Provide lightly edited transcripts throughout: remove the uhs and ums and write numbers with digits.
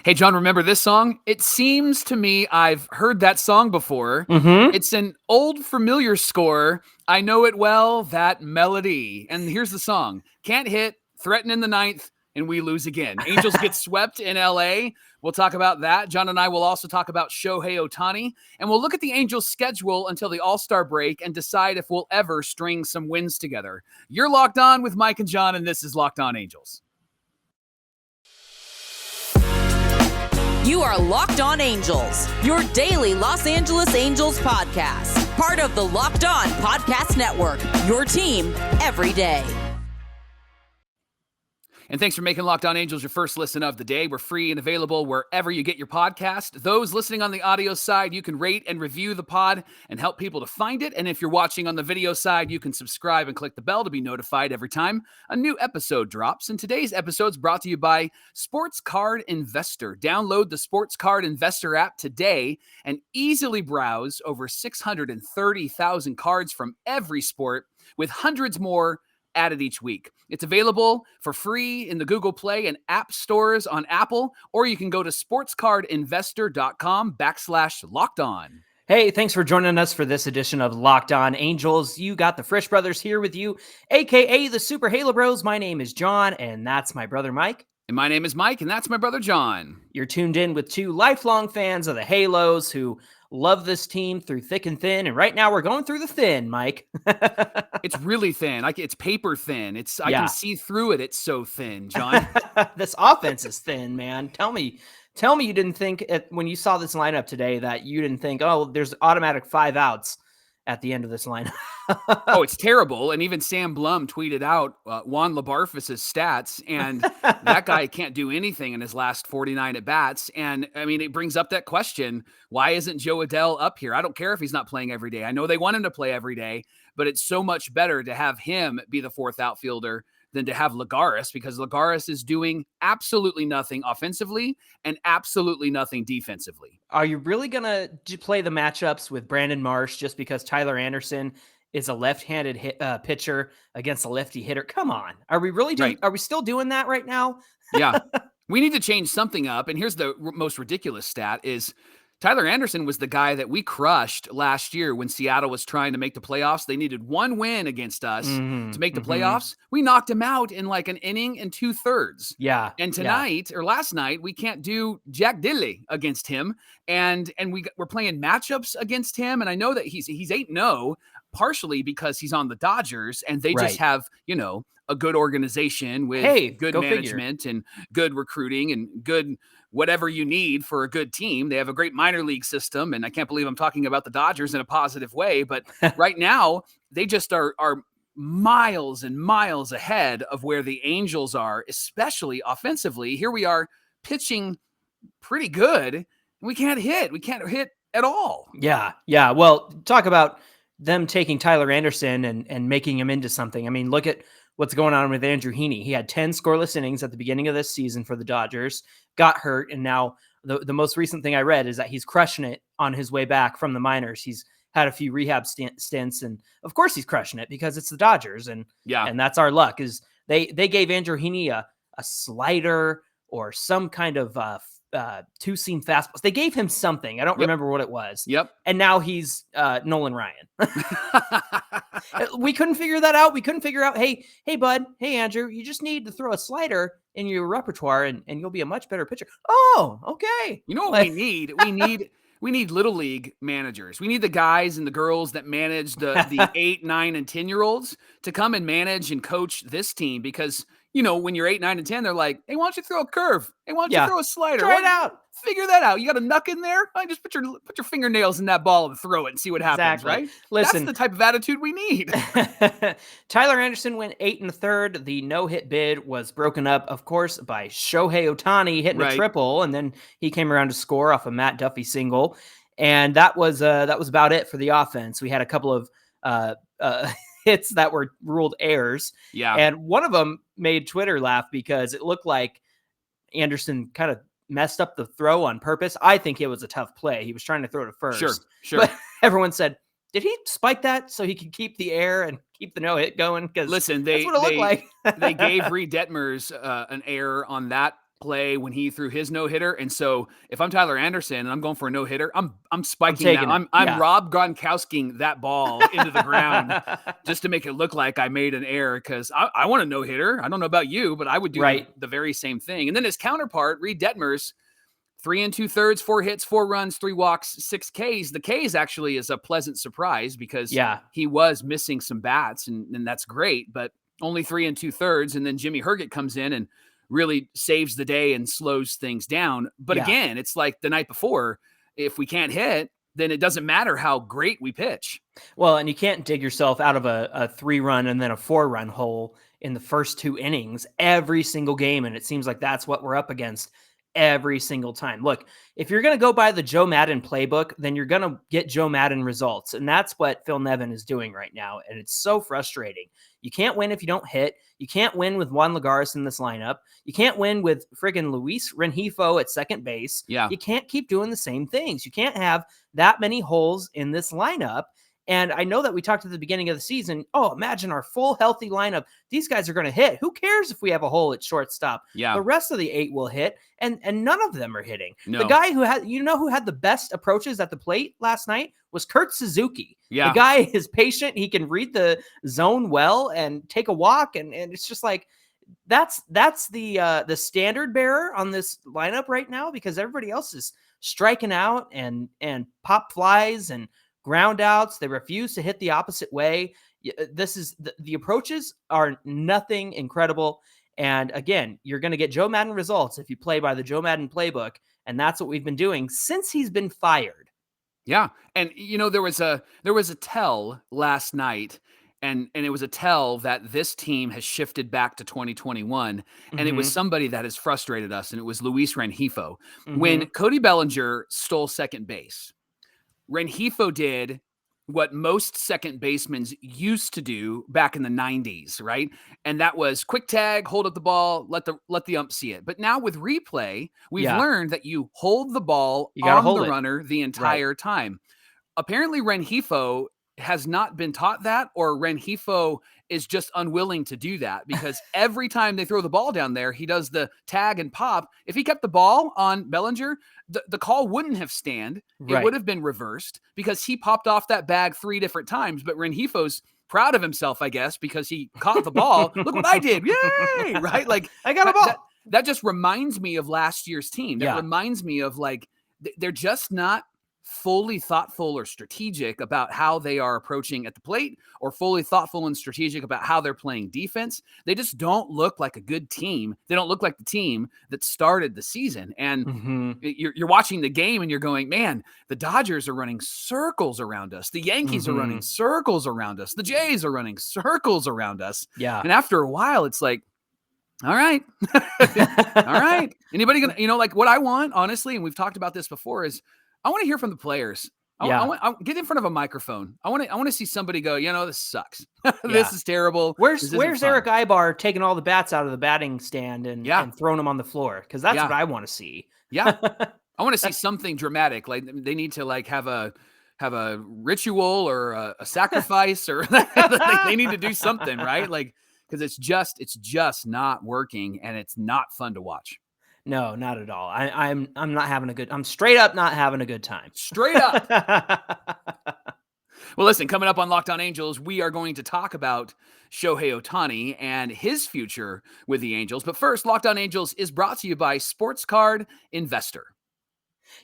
Hey, John, remember this song? It seems to me I've heard that song before. Mm-hmm. It's an old familiar score. I know it well, that melody. And here's the song. Can't hit, threaten in the ninth, and we lose again. Angels get swept in LA. We'll talk about that. John and I will also talk about Shohei Ohtani, and we'll look at the Angels' schedule until the All-Star break and decide if we'll ever string some wins together. You're Locked On with Mike and John, and this is Locked On Angels. You are Locked On Angels, your daily Los Angeles Angels podcast. Part of the Locked On Podcast Network, your team every day. And thanks for making Locked On Angels your first listen of the day. We're free and available wherever you get your podcast. Those listening on the audio side, you can rate and review the pod and help people to find it. And if you're watching on the video side, you can subscribe and click the bell to be notified every time a new episode drops. And today's episode is brought to you by Sports Card Investor. Download the Sports Card Investor app today and easily browse over 630,000 cards from every sport with hundreds more added each week. It's available for free in the Google Play and App Stores on Apple, or you can go to sportscardinvestor.com/lockedon. Hey, thanks for joining us for this edition of Locked On Angels. You got the Frisch Brothers here with you, a.k.a. the Super Halo Bros. My name is John, and that's my brother Mike. And my name is Mike, and that's my brother John. You're tuned in with two lifelong fans of the Halos who love this team through thick and thin, and right now we're going through the thin, Mike. It's really thin. It's paper thin. I can see through it. It's so thin, John. This offense is thin, man. Tell me you didn't think when you saw this lineup today that you didn't think, oh, there's automatic 5 outs at the end of this lineup. Oh, it's terrible. And even Sam Blum tweeted out Juan Labarfus's stats, and that guy can't do anything in his last 49 at-bats. And, I mean, it brings up that question, why isn't Joe Adell up here? I don't care if he's not playing every day. I know they want him to play every day, but it's so much better to have him be the fourth outfielder than to have Lagares, because Lagares is doing absolutely nothing offensively and absolutely nothing defensively. Are you really going to play the matchups with Brandon Marsh just because Tyler Anderson is a left-handed pitcher against a lefty hitter? Come on. Are we really doing, Are we still doing that right now? Yeah. We need to change something up. And here's the most ridiculous stat is Tyler Anderson was the guy that we crushed last year when Seattle was trying to make the playoffs. They needed one win against us to make the playoffs. We knocked him out in like an inning and 2/3. Yeah. And tonight or last night, we can't do Jack Dilley against him. And we're playing matchups against him. And I know that he's 8-0, partially because he's on the Dodgers and they just have, a good organization with good management and good recruiting and good whatever you need for a good team. They have a great minor league system, and I can't believe I'm talking about the Dodgers in a positive way, but right now they just are miles and miles ahead of where the Angels are, especially offensively. Here we are pitching pretty good, and we can't hit. We can't hit at all. Yeah. Well, talk about them taking Tyler Anderson and making him into something. I mean, look at what's going on with Andrew Heaney. He had 10 scoreless innings at the beginning of this season for the Dodgers, got hurt, and now the most recent thing I read is that he's crushing it on his way back from the minors. He's had a few rehab stints, and of course he's crushing it because it's the Dodgers, and that's our luck. Is they gave Andrew Heaney a slider or some kind of two-seam fastballs. They gave him something. I don't remember what it was. Yep. And now he's Nolan Ryan. We couldn't figure that out. We couldn't figure out, hey, bud, hey, Andrew, you just need to throw a slider in your repertoire and you'll be a much better pitcher. Oh, okay. You know what we need? We need little league managers. We need the guys and the girls that manage the 8, 9, and 10-year-olds to come and manage and coach this team, because when you're 8, 9, and 10, they're like, hey, why don't you throw a curve? Hey, why don't you throw a slider? Try it out. Figure that out. You got a knuck in there? Just put your fingernails in that ball and throw it and see what happens, right? Listen, that's the type of attitude we need. Tyler Anderson went 8 1/3. The no-hit bid was broken up, of course, by Shohei Ohtani hitting a triple, and then he came around to score off a Matt Duffy single, and that was about it for the offense. We had a couple of hits that were ruled errors, and one of them made Twitter laugh because it looked like Anderson kind of messed up the throw on purpose. I think it was a tough play. He was trying to throw to first. Sure. But everyone said, did he spike that so he could keep the air and keep the no-hit going? Because listen, that's what it looked like. They gave Reed Detmers an error on that play when he threw his no-hitter. And so if I'm Tyler Anderson and I'm going for a no-hitter, I'm spiking taking that. it. I'm Rob Gronkowskiing that ball into the ground just to make it look like I made an error, because I want a no-hitter. I don't know about you, but I would do the very same thing. And then his counterpart, Reed Detmers, 3 2/3, 4 hits, 4 runs, 3 walks, 6 Ks. The Ks actually is a pleasant surprise because he was missing some bats, and that's great, but only 3 2/3. And then Jimmy Herget comes in and really saves the day and slows things down. But again, it's like the night before. If we can't hit, then it doesn't matter how great we pitch. Well, and you can't dig yourself out of a 3-run and then a 4-run hole in the first 2 innings every single game. And it seems like that's what we're up against every single time. Look, if you're going to go by the Joe Madden playbook, then you're going to get Joe Madden results. And that's what Phil Nevin is doing right now. And it's so frustrating. You can't win if you don't hit. You can't win with Juan Lagares in this lineup. You can't win with friggin' Luis Rengifo at second base. You can't keep doing the same things. You can't have that many holes in this lineup. And I know that we talked at the beginning of the season, imagine our full healthy lineup. These guys are going to hit. Who cares if we have a hole at shortstop? The rest of the 8 will hit, and none of them are hitting. No. The guy who had the best approaches at the plate last night was Kurt Suzuki. The guy is patient. He can read the zone well and take a walk, and it's just like that's the standard bearer on this lineup right now, because everybody else is striking out and pop flies and ground outs. They refuse to hit the opposite way. This is the approaches are nothing incredible. And again, you're going to get Joe Madden results if you play by the Joe Madden playbook. And that's what we've been doing since he's been fired. Yeah. And there was a tell last night, and it was a tell that this team has shifted back to 2021. And it was somebody that has frustrated us. And it was Luis Rengifo. When Cody Bellinger stole second base, Rengifo did what most second basemen used to do back in the 90s, right? And that was quick tag, hold up the ball, let the ump see it. But now with replay, we've learned that you hold the ball on the runner the entire time. Apparently Rengifo has not been taught that, or Rengifo is just unwilling to do that, because every time they throw the ball down there, he does the tag and pop. If he kept the ball on Bellinger, the call wouldn't have stand. It would have been reversed, because he popped off that bag 3 different times. But Rengifo's proud of himself, I guess, because he caught the ball. Look what I did. Yay! Right? Like, I got a ball. That just reminds me of last year's team. That reminds me of, like, they're just not fully thoughtful or strategic about how they are approaching at the plate, or fully thoughtful and strategic about how they're playing defense. They just don't look like a good team. They don't look like the team that started the season. And you're watching the game and you're going, man, the Dodgers are running circles around us. The Yankees are running circles around us. The Jays are running circles around us. And after a while, it's like, all right. All right. Anybody gonna, like, what I want, honestly, and we've talked about this before, is I want to hear from the players. I want get in front of a microphone. I want to see somebody go, this sucks. This is terrible. Where's Eric Ibar taking all the bats out of the batting stand and throwing them on the floor? Because that's what I want to see. I want to see something dramatic. Like, they need to, like, have a ritual or a sacrifice, or they need to do something, right? Like, because it's just not working, and it's not fun to watch. No, not at all. I'm not having I'm straight up not having a good time. Straight up. Well, listen, coming up on Locked On Angels, we are going to talk about Shohei Ohtani and his future with the Angels. But first, Locked On Angels is brought to you by Sports Card Investor.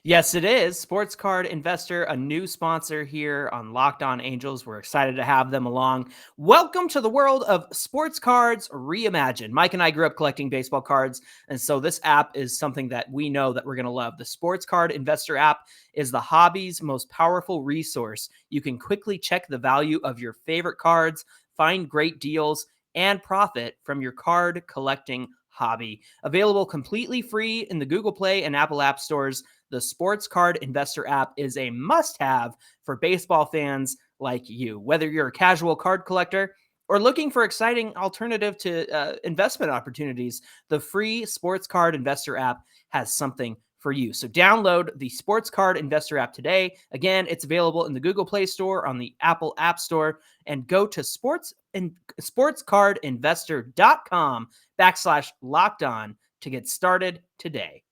Yes, it is. Sports Card Investor, a new sponsor here on Locked On Angels. We're excited to have them along. Welcome to the world of sports cards reimagined. Mike and I grew up collecting baseball cards, and so this app is something that we know that we're going to love. The Sports Card Investor app is the hobby's most powerful resource. You can quickly check the value of your favorite cards, find great deals, and profit from your card collecting hobby. Available completely free in the Google Play and Apple App stores, the Sports Card Investor app is a must-have for baseball fans like you. Whether you're a casual card collector or looking for exciting alternative to investment opportunities, the free Sports Card Investor app has something for you. So download the Sports Card Investor app today. Again, it's available in the Google Play Store, on the Apple App Store, and go to sportscardinvestor.com/locked on to get started today.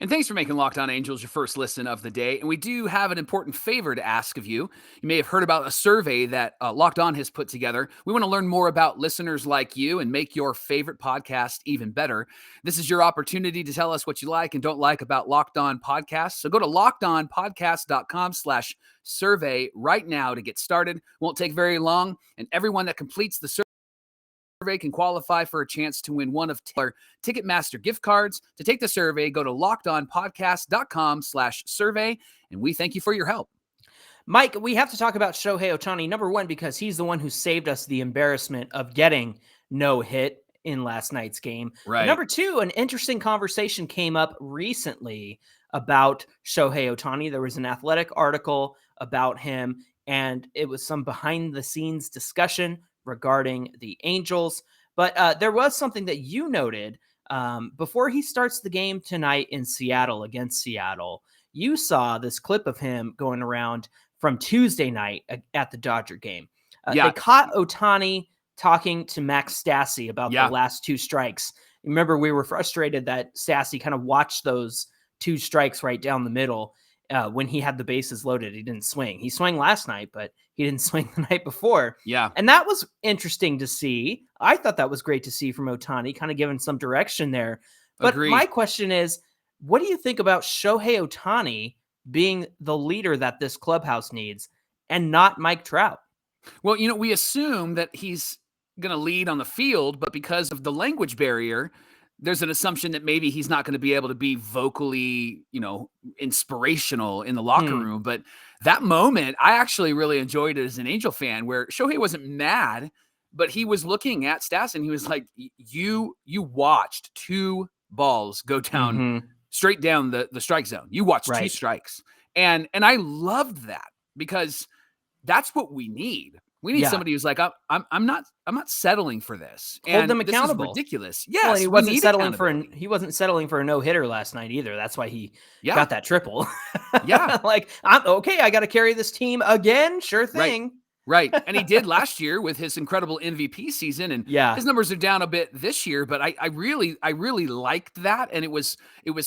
And thanks for making Locked On Angels your first listen of the day. And we do have an important favor to ask of you. You may have heard about a survey that Locked On has put together. We want to learn more about listeners like you and make your favorite podcast even better. This is your opportunity to tell us what you like and don't like about Locked On Podcasts. So go to lockedonpodcast.com/survey right now to get started. Won't take very long. And everyone that completes the survey can qualify for a chance to win one of Ticketmaster gift cards. To take the survey, go to lockedonpodcast.com/survey, and we thank you for your help. Mike, we have to talk about Shohei Ohtani, number one, because he's the one who saved us the embarrassment of getting no hit in last night's game. Right. And number two, an interesting conversation came up recently about Shohei Ohtani. There was an Athletic article about him, and it was some behind-the-scenes discussion regarding the Angels. But there was something that you noted before he starts the game tonight in Seattle against Seattle. You saw this clip of him going around from Tuesday night at the Dodger game. They caught Ohtani talking to Max Stassi about the last two strikes. Remember, we were frustrated that Stassi kind of watched those two strikes right down the middle. When he had the bases loaded, he didn't swing. He swung last night, but he didn't swing the night before. Yeah. And that was interesting to see. I thought that was great to see from Ohtani, kind of giving some direction there. But Agreed. My question is, what do you think about Shohei Ohtani being the leader that this clubhouse needs and not Mike Trout? Well, we assume that he's going to lead on the field, but because of the language barrier, there's an assumption that maybe he's not going to be able to be vocally, inspirational in the locker room. But that moment, I actually really enjoyed it as an Angel fan, where Shohei wasn't mad, but he was looking at Stas and he was like, you watched two balls go down straight down the strike zone. You watched two strikes. And I loved that, because that's what we need. We need somebody who's like, I'm not settling for this. Hold them accountable. This is ridiculous. Yes, well, he wasn't settling for a no-hitter last night either. That's why he got that triple. Like, I got to carry this team again. Sure thing. Right. And he did last year with his incredible MVP season. And his numbers are down a bit this year, but I really liked that. And it was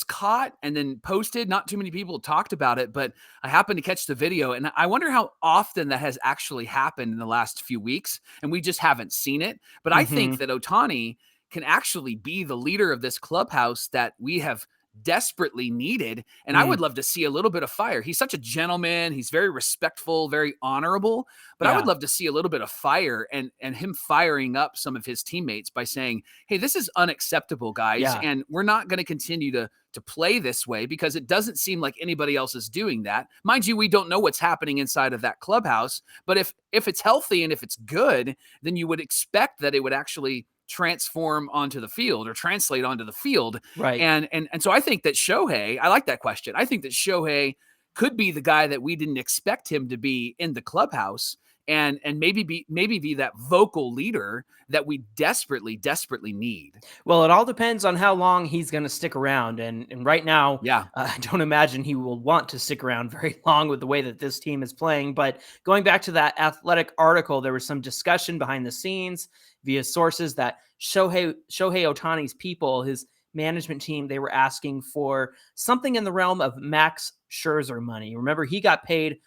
caught and then posted. Not too many people talked about it, but I happened to catch the video. And I wonder how often that has actually happened in the last few weeks. And we just haven't seen it. But I think that Ohtani can actually be the leader of this clubhouse that we have desperately needed. And I would love to see a little bit of fire. He's such a gentleman. He's very respectful, very honorable, but I would love to see a little bit of fire and him firing up some of his teammates by saying, hey, this is unacceptable, guys. And we're not going to continue to play this way, because it doesn't seem like anybody else is doing that. Mind you, we don't know what's happening inside of that clubhouse, but if it's healthy and if it's good, then you would expect that it would actually transform onto the field or translate onto the field. Right. And so I think that Shohei, I like that question. I think that Shohei could be the guy that we didn't expect him to be in the clubhouse, and maybe be that vocal leader that we desperately need. Well, it all depends on how long he's going to stick around. And right now, I don't imagine he will want to stick around very long with the way that this team is playing. But going back to that Athletic article, there was some discussion behind the scenes via sources that Shohei Ohtani's people, his management team, they were asking for something in the realm of Max Scherzer money. Remember, he got paid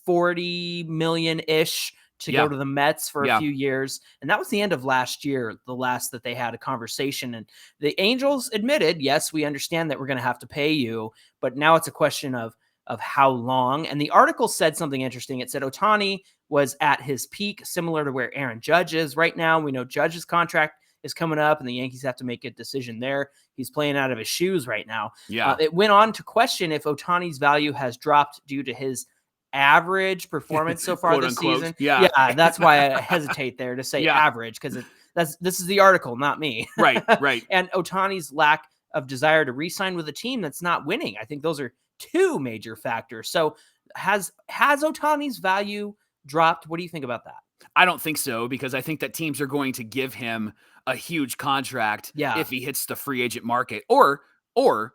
$40 million-ish to go to the Mets for a few years. And that was the end of last year, the last that they had a conversation. And the Angels admitted, yes, we understand that we're going to have to pay you, but now it's a question of how long. And the article said something interesting. It said Ohtani was at his peak, similar to where Aaron Judge is right now. We know Judge's contract is coming up, and the Yankees have to make a decision there. He's playing out of his shoes right now. It went on to question if Ohtani's value has dropped due to his average performance so far this season. That's why I hesitate there to say average, because this is the article, not me. Right. And Ohtani's lack of desire to re-sign with a team that's not winning. I think those are two major factors. So has Ohtani's value dropped? What do you think about that? I don't think so, because I think that teams are going to give him a huge contract if he hits the free agent market, or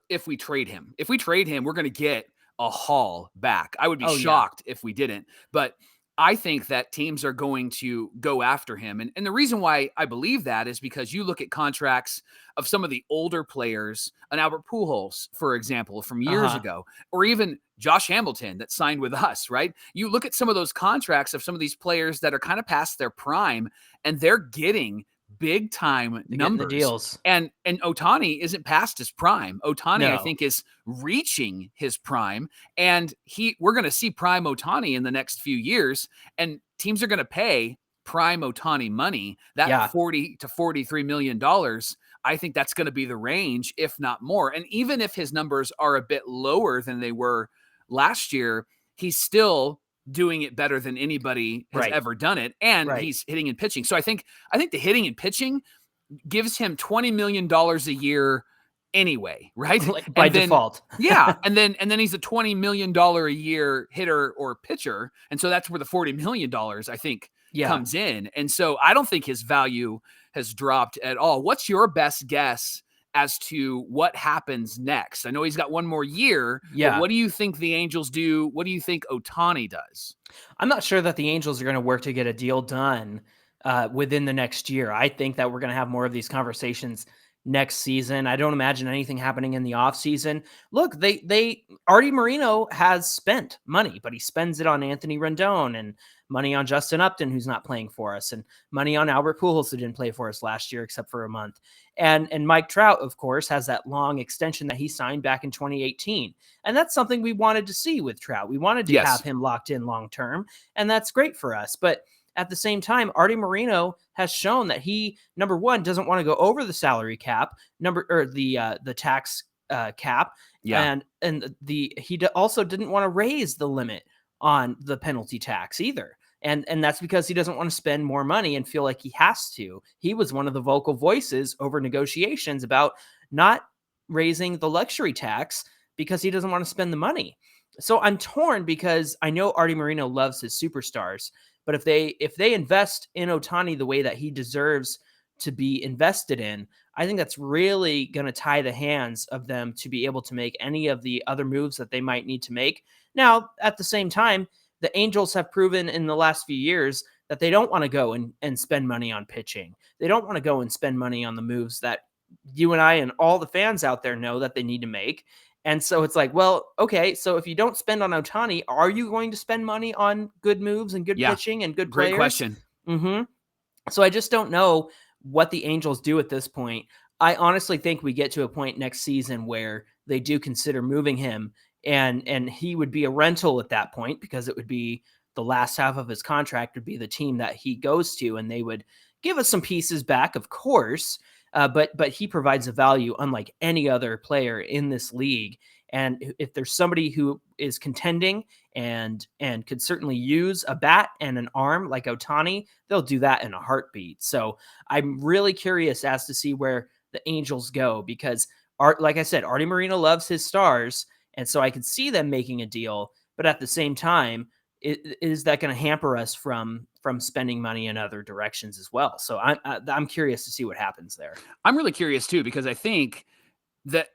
if we trade him. If we trade him, we're going to get a haul back. I would be shocked if we didn't. But I think that teams are going to go after him. And the reason why I believe that is because you look at contracts of some of the older players, an Albert Pujols, for example, from years ago, or even Josh Hamilton that signed with us, right? You look at some of those contracts of some of these players that are kind of past their prime, and they're getting big time numbers. The deals. And Ohtani isn't past his prime. Ohtani, No. I think, is reaching his prime, and we're going to see prime Ohtani in the next few years, and teams are going to pay prime Ohtani money, that $40 to $43 million. I think that's going to be the range, if not more. And even if his numbers are a bit lower than they were last year, he's still doing it better than anybody has ever done it. And he's hitting and pitching. So I think the hitting and pitching gives him $20 million a year anyway, right? By default. Yeah. And then he's a $20 million a year hitter or pitcher. And so that's where the $40 million, I think, comes in. And so I don't think his value has dropped at all. What's your best guess as to what happens next? I know he's got one more year. Yeah. But what do you think the Angels do? What do you think Ohtani does? I'm not sure that the Angels are going to work to get a deal done within the next year. I think that we're going to have more of these conversations next season. I don't imagine anything happening in the offseason. Look, Artie Moreno has spent money, but he spends it on Anthony Rendon and money on Justin Upton, who's not playing for us, and money on Albert Pujols, who didn't play for us last year except for a month. And Mike Trout, of course, has that long extension that he signed back in 2018. And that's something we wanted to see with Trout. We wanted to have him locked in long-term, and that's great for us. But at the same time, Artie Moreno has shown that he, number one, doesn't want to go over the salary cap, the tax cap, and he also didn't want to raise the limit on the penalty tax either. And that's because he doesn't want to spend more money and feel like he has to. He was one of the vocal voices over negotiations about not raising the luxury tax because he doesn't want to spend the money. So I'm torn because I know Artie Moreno loves his superstars, but if they invest in Ohtani the way that he deserves to be invested in, I think that's really going to tie the hands of them to be able to make any of the other moves that they might need to make. Now, at the same time, the Angels have proven in the last few years that they don't want to go and spend money on pitching. They don't want to go and spend money on the moves that you and I and all the fans out there know that they need to make. And so it's like, well, okay, so if you don't spend on Ohtani, are you going to spend money on good moves and good pitching and good players? Great question. So I just don't know what the Angels do at this point. I honestly think we get to a point next season where they do consider moving him, and he would be a rental at that point because it would be the last half of his contract would be the team that he goes to, and they would give us some pieces back, of course. But he provides a value unlike any other player in this league. And if there's somebody who is contending and could certainly use a bat and an arm like Ohtani, they'll do that in a heartbeat. So I'm really curious as to see where the Angels go because, like I said, Artie Moreno loves his stars. And so I could see them making a deal. But at the same time, is that going to hamper us from spending money in other directions as well? So I'm curious to see what happens there. I'm really curious too, because I think that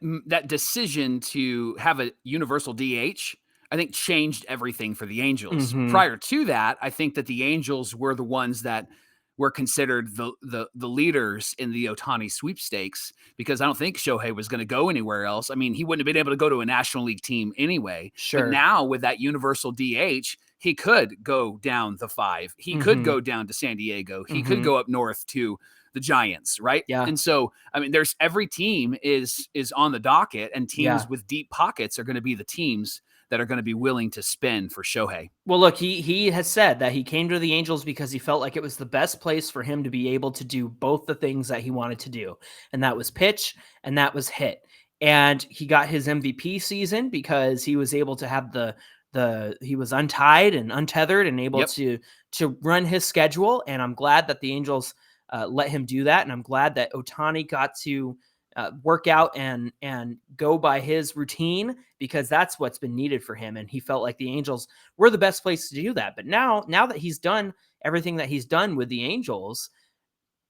decision to have a universal DH, I think changed everything for the Angels. Prior to that, I think that the Angels were the ones that were considered the leaders in the Ohtani sweepstakes because I don't think Shohei was going to go anywhere else. I mean, he wouldn't have been able to go to a National League team anyway. Sure. But now with that universal DH, he could go down the 5. He could go down to San Diego. He could go up north to the Giants, right? Yeah. And so, I mean, every team is on the docket, and teams with deep pockets are going to be the teams that are going to be willing to spend for Shohei. Well, look, he has said that he came to the Angels because he felt like it was the best place for him to be able to do both the things that he wanted to do. And that was pitch and that was hit. And he got his MVP season because he was able to have he was untied and untethered and able to run his schedule. And I'm glad that the Angels let him do that. And I'm glad that Ohtani got to work out and go by his routine because that's what's been needed for him. And he felt like the Angels were the best place to do that. But now that he's done everything that he's done with the Angels,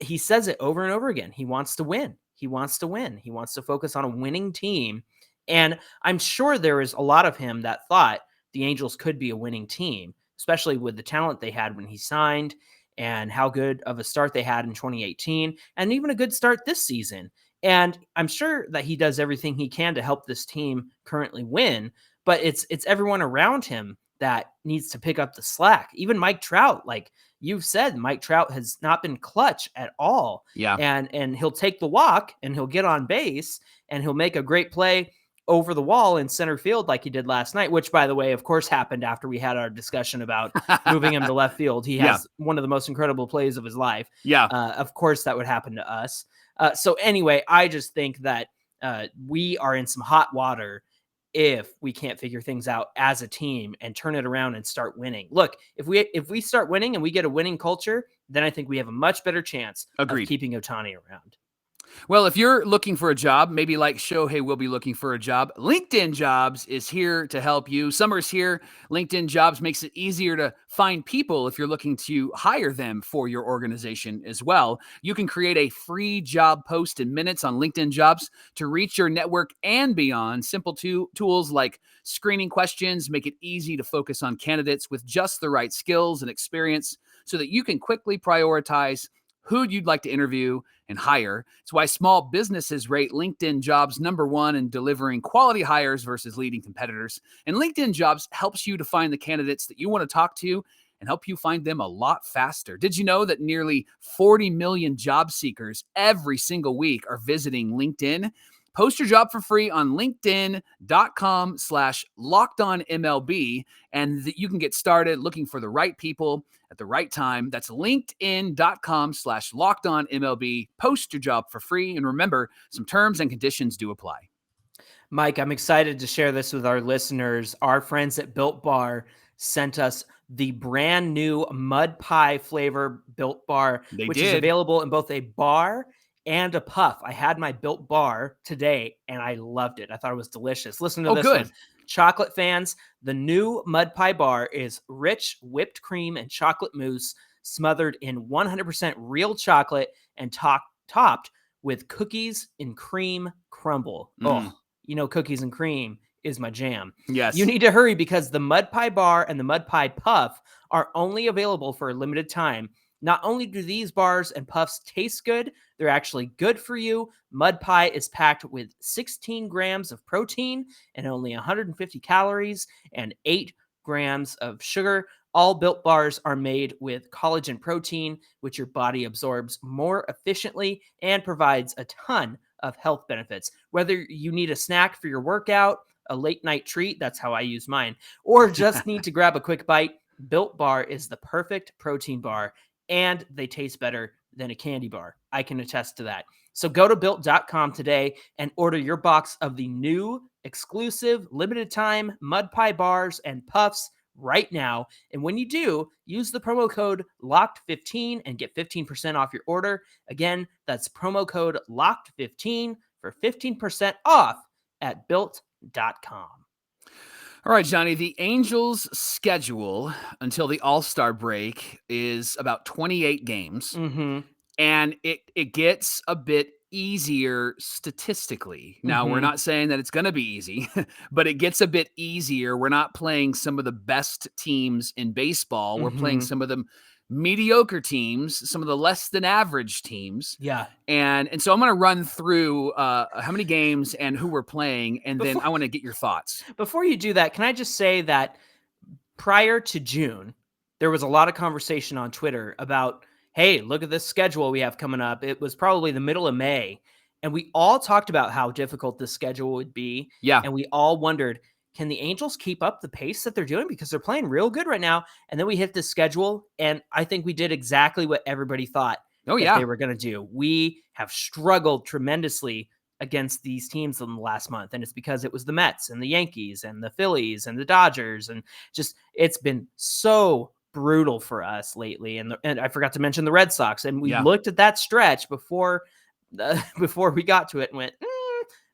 he says it over and over again. He wants to win. He wants to win. He wants to focus on a winning team. And I'm sure there is a lot of him that thought the Angels could be a winning team especially with the talent they had when he signed and how good of a start they had in 2018 and even a good start this season. And I'm sure that he does everything he can to help this team currently win, but it's everyone around him that needs to pick up the slack. Even Mike Trout, like you've said, Mike Trout has not been clutch at all. Yeah. And he'll take the walk and he'll get on base and he'll make a great play over the wall in center field like he did last night, which, by the way, of course, happened after we had our discussion about moving him to left field. He has one of the most incredible plays of his life. Yeah. Of course, that would happen to us. So anyway, I just think that we are in some hot water if we can't figure things out as a team and turn it around and start winning. Look, if we start winning and we get a winning culture, then I think we have a much better chance of keeping Ohtani around. Well, if you're looking for a job, maybe like Shohei will be looking for a job, LinkedIn Jobs is here to help you. Summer's here. LinkedIn Jobs makes it easier to find people if you're looking to hire them for your organization as well. You can create a free job post in minutes on LinkedIn Jobs to reach your network and beyond. Simple tools like screening questions make it easy to focus on candidates with just the right skills and experience so that you can quickly prioritize who you'd like to interview and hire. It's why small businesses rate LinkedIn Jobs #1 in delivering quality hires versus leading competitors. And LinkedIn Jobs helps you to find the candidates that you want to talk to and help you find them a lot faster. Did you know that nearly 40 million job seekers every single week are visiting LinkedIn? Post your job for free on linkedin.com/lockedonmlb, and you can get started looking for the right people at the right time. That's linkedin.com/lockedonmlb. Post your job for free. And remember, some terms and conditions do apply. Mike, I'm excited to share this with our listeners. Our friends at Built Bar sent us the brand new mud pie flavor Built Bar, which is available in both a bar and a puff. I had my Built Bar today and I loved it. I thought it was delicious. Listen to this one. Chocolate fans, the new mud pie bar is rich whipped cream and chocolate mousse smothered in 100% real chocolate and topped with cookies and cream crumble. Oh, cookies and cream is my jam. Yes. You need to hurry because the mud pie bar and the mud pie puff are only available for a limited time. Not only do these bars and puffs taste good, they're actually good for you. Mud pie is packed with 16 grams of protein and only 150 calories and 8 grams of sugar. All Built bars are made with collagen protein, which your body absorbs more efficiently and provides a ton of health benefits. Whether you need a snack for your workout, a late night treat, that's how I use mine, or just need to grab a quick bite, Built Bar is the perfect protein bar. And they taste better than a candy bar. I can attest to that. So go to Built.com today and order your box of the new exclusive limited time mud pie bars and puffs right now. And when you do, use the promo code LOCKED15 and get 15% off your order. Again, that's promo code LOCKED15 for 15% off at Built.com. All right, Johnny, the Angels' schedule until the All-Star break is about 28 games, and it gets a bit easier statistically. Now, we're not saying that it's going to be easy, but it gets a bit easier. We're not playing some of the best teams in baseball. We're playing some of the mediocre teams, some of the less than average teams. Yeah. And so I'm going to run through how many games and who we're playing, and then I want to get your thoughts. Before you do that, can I just say that prior to June, there was a lot of conversation on Twitter about, hey, look at this schedule we have coming up. It was probably the middle of May, and we all talked about how difficult this schedule would be. Yeah. And we all wondered, can the Angels keep up the pace that they're doing? Because they're playing real good right now. And then we hit this schedule, and I think we did exactly what everybody thought they were going to do. We have struggled tremendously against these teams in the last month, and it's because it was the Mets and the Yankees and the Phillies and the Dodgers, and just it's been so brutal for us lately. And I forgot to mention the Red Sox, and we looked at that stretch before we got to it and went,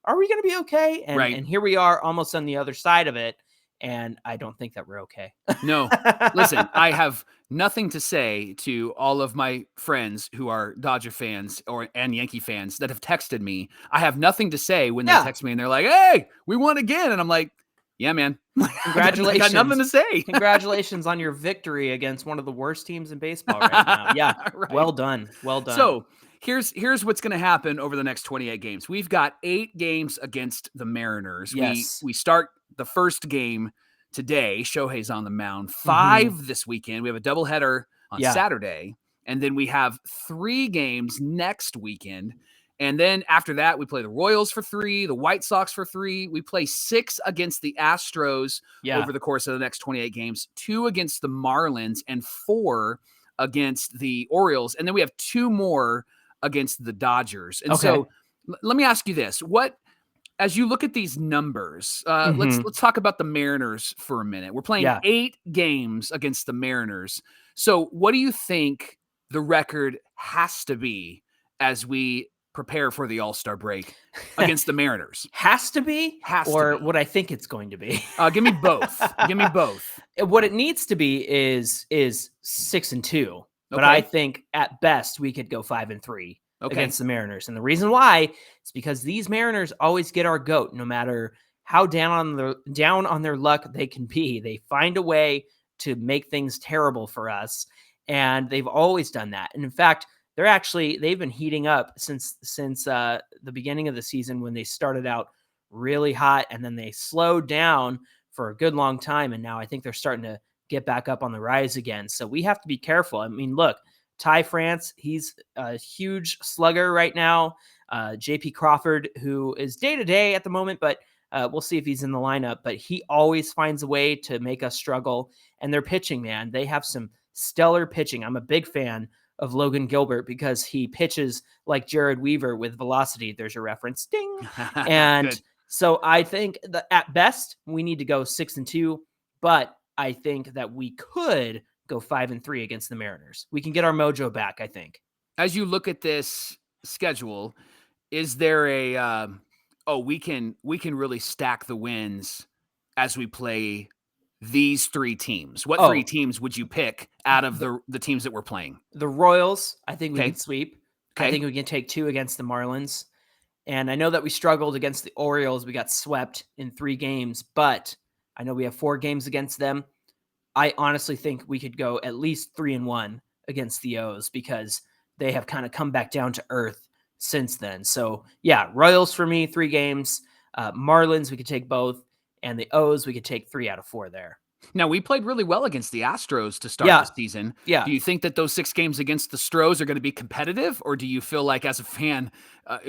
are we going to be okay? And here we are almost on the other side of it. And I don't think that we're okay. No, listen, I have nothing to say to all of my friends who are Dodger fans and Yankee fans that have texted me. I have nothing to say when they text me and they're like, hey, we won again. And I'm like, Yeah, man. Congratulations. I got nothing to say. Congratulations on your victory against one of the worst teams in baseball right now. Yeah. Right. Well done. Well done. So here's what's going to happen over the next 28 games. We've got 8 games against the Mariners. Yes. We start the first game today. Shohei's on the mound. 5 this weekend. We have a doubleheader on Saturday. And then we have 3 games next weekend. And then after that, we play the Royals for 3, the White Sox for 3. We play 6 against the Astros over the course of the next 28 games, 2 against the Marlins, and 4 against the Orioles. And then we have 2 more against the Dodgers. And so let me ask you this. As you look at these numbers, let's talk about the Mariners for a minute. We're playing 8 games against the Mariners. So what do you think the record has to be as we prepare for the All-Star break against the Mariners? Has to be? Or what I think it's going to be? Give me both. Give me both. What it needs to be is 6-2. But I think at best we could go 5-3 against the Mariners. And the reason why is because these Mariners always get our goat, no matter how down on their luck they can be. They find a way to make things terrible for us. And they've always done that. And in fact, they've been heating up since the beginning of the season, when they started out really hot and then they slowed down for a good long time. And now I think they're starting to get back up on the rise again. So we have to be careful. I mean, look, Ty France, he's a huge slugger right now. JP Crawford, who is day to day at the moment, but we'll see if he's in the lineup, but he always finds a way to make us struggle. And their pitching, man, they have some stellar pitching. I'm a big fan of Logan Gilbert because he pitches like Jared Weaver with velocity. There's your reference. Ding. And so I think that at best we need to go 6-2, but I think that we could go 5-3 against the Mariners. We can get our mojo back, I think. As you look at this schedule, is there we can really stack the wins as we play these 3 teams? What 3 teams would you pick out of the teams that we're playing? The Royals, I think we can sweep. I think we can take 2 against the Marlins. And I know that we struggled against the Orioles. We got swept in 3 games, but I know we have 4 games against them. I honestly think we could go at least 3-1 against the O's because they have kind of come back down to earth since then. So yeah, Royals for me, 3 games. Marlins, we could take both. And the O's, we could take 3 out of 4 there. Now, we played really well against the Astros to start the season. Yeah. Do you think that those 6 games against the Stros are going to be competitive, or do you feel like as a fan,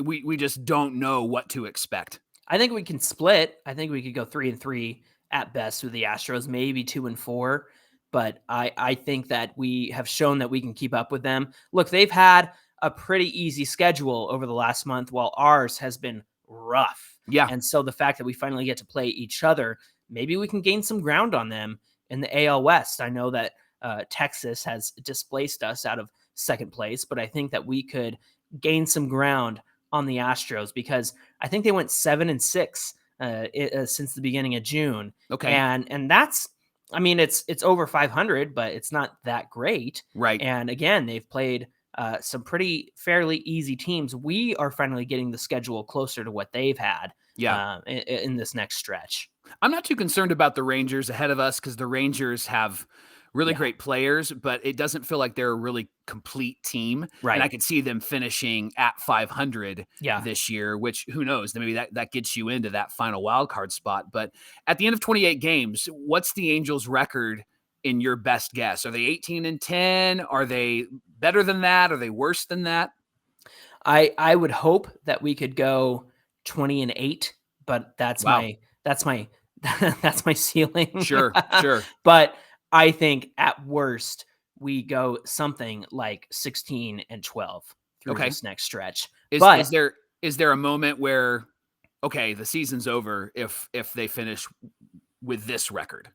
we just don't know what to expect? I think we can split. I think we could go 3-3 at best with the Astros, maybe 2-4. But I think that we have shown that we can keep up with them. Look, they've had a pretty easy schedule over the last month, while ours has been rough. Yeah. And so the fact that we finally get to play each other, maybe we can gain some ground on them in the AL West. I know that Texas has displaced us out of second place, but I think that we could gain some ground on the Astros because I think they went 7-6 since the beginning of June. Okay. And that's, I mean, it's over 500, but it's not that great. Right. And again, they've played some pretty fairly easy teams. We are finally getting the schedule closer to what they've had in this next stretch. I'm not too concerned about the Rangers ahead of us because the Rangers have really great players, but it doesn't feel like they're a really complete team. Right. And I could see them finishing at 500 this year, which who knows, maybe that gets you into that final wild card spot. But at the end of 28 games, what's the Angels' record in your best guess? Are they 18-10? Are they better than that? Are they worse than that? I would hope that we could go 20-8, but that's my ceiling. Sure. But I think at worst we go something like 16-12 through this next stretch. Is there a moment where the season's over if they finish with this record?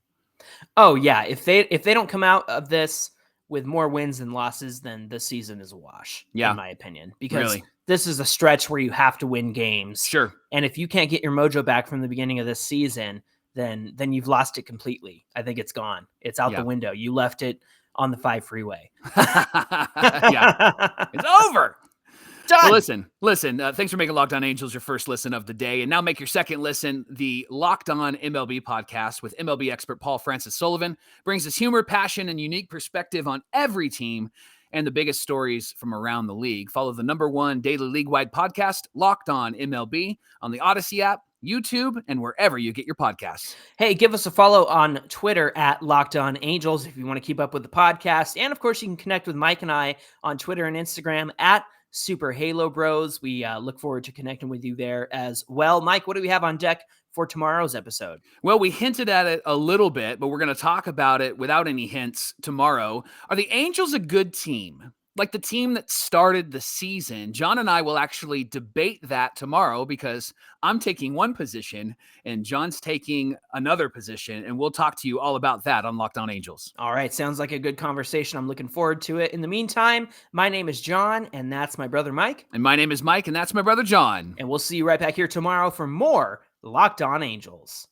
Oh yeah, if they don't come out of this with more wins than losses, then the season is a wash, in my opinion. Because this is a stretch where you have to win games. Sure. And if you can't get your mojo back from the beginning of this season, then you've lost it completely. I think it's gone. It's out the window. You left it on the 5 freeway. It's over. Done. Well, listen. Thanks for making Locked On Angels your first listen of the day, and now make your second listen. The Locked On MLB podcast with MLB expert Paul Francis Sullivan brings us humor, passion, and unique perspective on every team and the biggest stories from around the league. Follow the #1 daily league-wide podcast, Locked On MLB, on the Odyssey app, YouTube, and wherever you get your podcasts. Hey, give us a follow on Twitter at Locked On Angels if you want to keep up with the podcast. And of course, you can connect with Mike and I on Twitter and Instagram at Super Halo Bros. We look forward to connecting with you there as well. Mike, what do we have on deck for tomorrow's episode? Well, we hinted at it a little bit, but we're going to talk about it without any hints tomorrow. Are the Angels a good team? Like the team that started the season? John and I will actually debate that tomorrow because I'm taking one position and John's taking another position, and we'll talk to you all about that on Locked On Angels. All right, sounds like a good conversation. I'm looking forward to it. In the meantime, my name is John, and that's my brother Mike. And my name is Mike, and that's my brother John. And we'll see you right back here tomorrow for more Locked On Angels.